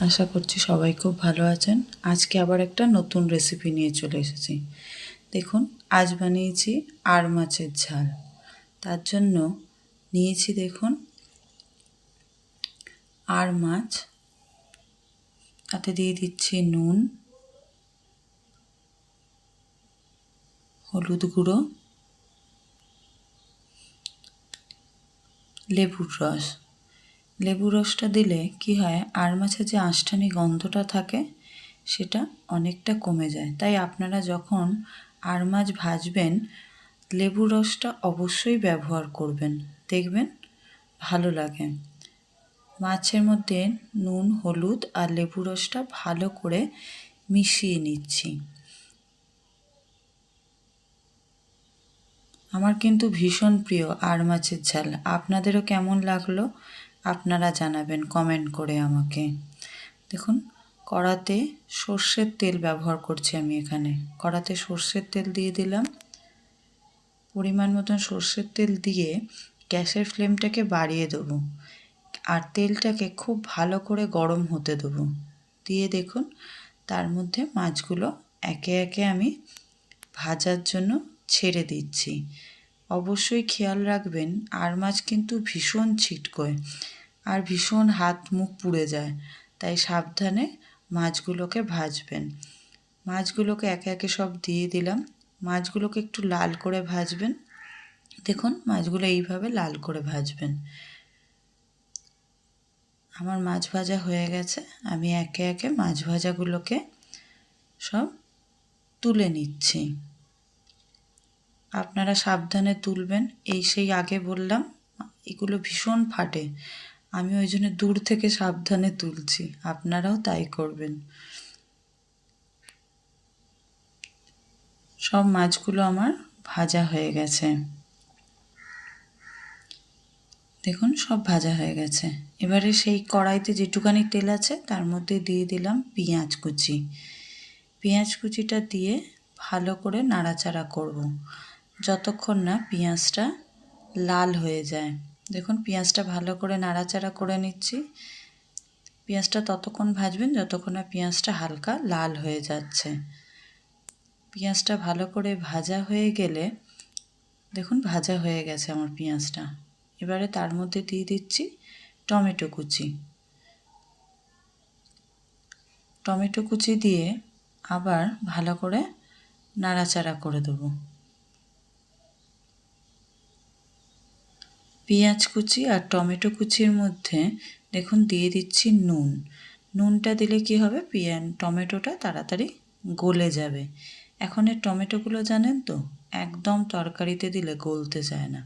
আশা করছি সবাই খুব ভালো আছেন। আজকে আবার একটা নতুন রেসিপি নিয়ে চলে এসেছি। দেখুন, আজ বানিয়েছি আর মাছের ঝাল। তার জন্য নিয়েছি দেখুন আর মাছ, তাতে দিয়ে দিচ্ছি নুন, হলুদ গুঁড়ো, লেবুর রস। লেবুর রসটা দিলে কি হয়, আর মাছের যে আঁশটানি গন্ধটা থাকে সেটা অনেকটা কমে যায়। তাই আপনারা যখন আর মাছ ভাজবেন লেবুর রসটা অবশ্যই ব্যবহার করবেন, দেখবেন ভালো লাগে। মাছের মধ্যে নুন, হলুদ আর লেবু রসটা ভালো করে মিশিয়ে নিচ্ছি। আমার কিন্তু ভীষণ প্রিয় আর মাছের ঝাল। আপনাদেরও কেমন লাগলো আপনারা জানাবেন কমেন্ট করে আমাকে। দেখুন, কড়াতে সর্ষের তেল ব্যবহার করছি আমি এখানে। কড়াতে সর্ষের তেল দিয়ে দিলাম। পরিমাণ মতন সর্ষের তেল দিয়ে গ্যাসের ফ্লেমটাকে বাড়িয়ে দেবো আর তেলটাকে খুব ভালো করে গরম হতে দেবো। দিয়ে দেখুন তার মধ্যে মাছগুলো একে একে আমি ভাজার জন্য ছেড়ে দিচ্ছি। অবশ্যই খেয়াল রাখবেন, আর মাছ কিন্তু ভীষণ ছিটকোয় আর ভীষণ হাত মুখ পুড়ে যায়, তাই সাবধানে মাছগুলোকে ভাজবেন। মাছগুলোকে একে একে সব দিয়ে দিলাম। মাছগুলোকে একটু লাল করে ভাজবেন। দেখুন মাছগুলো এইভাবে লাল করে ভাজবেন। আমার মাছ ভাজা হয়ে গেছে। আমি একে একে মাছ ভাজাগুলোকে সব তুলে নিচ্ছি। আপনারা সাবধানে তুলবেন। সেই আগে বললাম এগুলো ভীষণ ফাটে, আমি ওই জন্য দূর থেকে সাবধানে তুলছি, আপনারাও তাই করবেন। সব মাছগুলো আমার ভাজা হয়ে গেছে। দেখুন সব ভাজা হয়ে গেছে। এবারে সেই কড়াইতে যেটুকানি তেল আছে তার মধ্যে দিয়ে দিলাম পেঁয়াজ কুচি। পেঁয়াজ কুচিটা দিয়ে ভালো করে নাড়াচাড়া করব যতক্ষণ না পেঁয়াজটা লাল হয়ে যায়। দেখুন পেঁয়াজটা ভালো করে নাড়াচাড়া করে নিচ্ছি। পেঁয়াজটা ততক্ষণ ভাজবেন যতক্ষণ না পেঁয়াজটা হালকা লাল হয়ে যাচ্ছে। পেঁয়াজটা ভালো করে ভাজা হয়ে গেলে দেখুন ভাজা হয়ে গেছে আমার পেঁয়াজটা। এবারে তার মধ্যে দিয়ে দিচ্ছি টমেটো কুচি। টমেটো কুচি দিয়ে আবার ভালো করে নাড়াচাড়া করে দেবো। পেঁয়াজ কুচি আর টমেটো কুচির মধ্যে দেখুন দিয়ে দিচ্ছি নুন। নুনটা দিলে কি হবে, টমেটোটা তাড়াতাড়ি গলে যাবে। এখন এর টমেটোগুলো জানেন তো একদম তরকারিতে দিলে গলতে চায় না,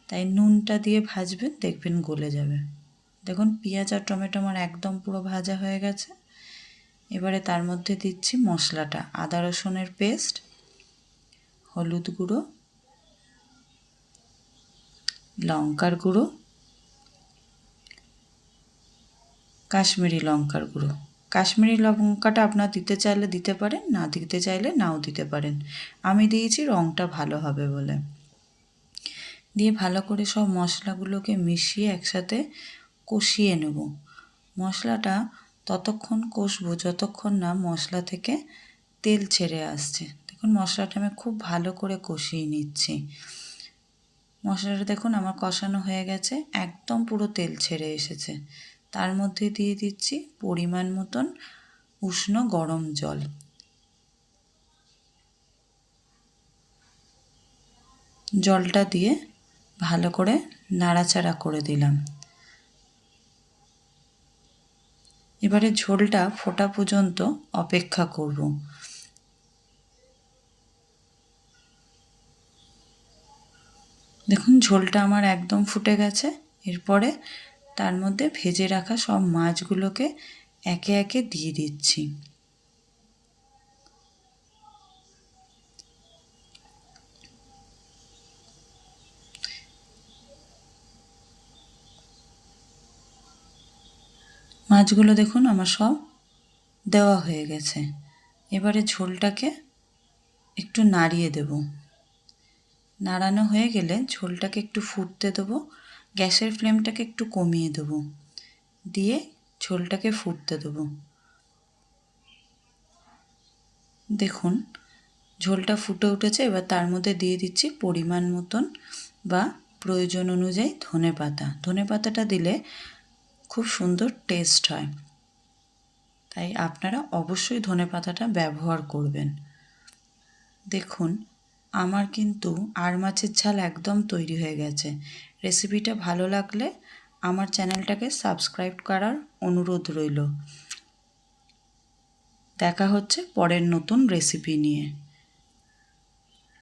তাই নুনটা দিয়ে ভাজবেন, দেখবেন গলে যাবে। দেখুন পেঁয়াজ আর টমেটো আমার একদম পুরো ভাজা হয়ে গেছে। এবারে তার মধ্যে দিচ্ছি মশলাটা, আদা রসুনের পেস্ট, হলুদ গুঁড়ো, লঙ্কার গুঁড়ো, কাশ্মীরি লঙ্কার গুঁড়ো। কাশ্মীরি লঙ্কাটা আপনার দিতে চাইলে দিতে পারেন, না দিতে চাইলে নাও দিতে পারেন। আমি দিয়েছি রঙটা ভালো হবে বলে। দিয়ে ভালো করে সব মশলাগুলোকে মিশিয়ে একসাথে কষিয়ে নেব। মশলাটা ততক্ষণ কষবো যতক্ষণ না মশলা থেকে তেল ছেড়ে আসছে। দেখুন মশলাটা আমি খুব ভালো করে কষিয়ে নিচ্ছি। মশলাটা দেখুন আমার কষানো হয়ে গেছে, একদম পুরো তেল ছেড়ে এসেছে। তার মধ্যে দিয়ে দিচ্ছি পরিমাণ মতন উষ্ণ গরম জল। জলটা দিয়ে ভালো করে নাড়াচাড়া করে দিলাম। এবারে ঝোলটা ফোটা পর্যন্ত অপেক্ষা করব। দেখুন ঝোলটা আমার একদম ফুটে গেছে। এরপরে তার মধ্যে ভেজে রাখা সব মাছগুলোকে একে একে দিয়ে দিচ্ছি। মাছগুলো দেখুন আমার সব দেওয়া হয়ে গেছে। এবারে ঝোলটাকে একটু নাড়িয়ে দেব। নাড়ানো হয়ে গেলে ঝোলটাকে একটু ফুটতে দেবো। গ্যাসের ফ্লেমটাকে একটু কমিয়ে দেবো। দিয়ে ঝোলটাকে ফুটতে দেবো। দেখুন ঝোলটা ফুটে উঠেছে। এবার তার মধ্যে দিয়ে দিচ্ছি পরিমাণ মতন বা প্রয়োজন অনুযায়ী ধনেপাতা। ধনেপাতাটা দিলে খুব সুন্দর টেস্ট হয়, তাই আপনারা অবশ্যই ধনেপাতাটা ব্যবহার করবেন। দেখুন আমার কিন্তু আর মাছের ঝাল একদম তৈরি হয়ে গেছে। রেসিপিটা ভালো লাগলে আমার চ্যানেলটাকে সাবস্ক্রাইব করার অনুরোধ রইল। দেখা হচ্ছে পরের নতুন রেসিপি নিয়ে।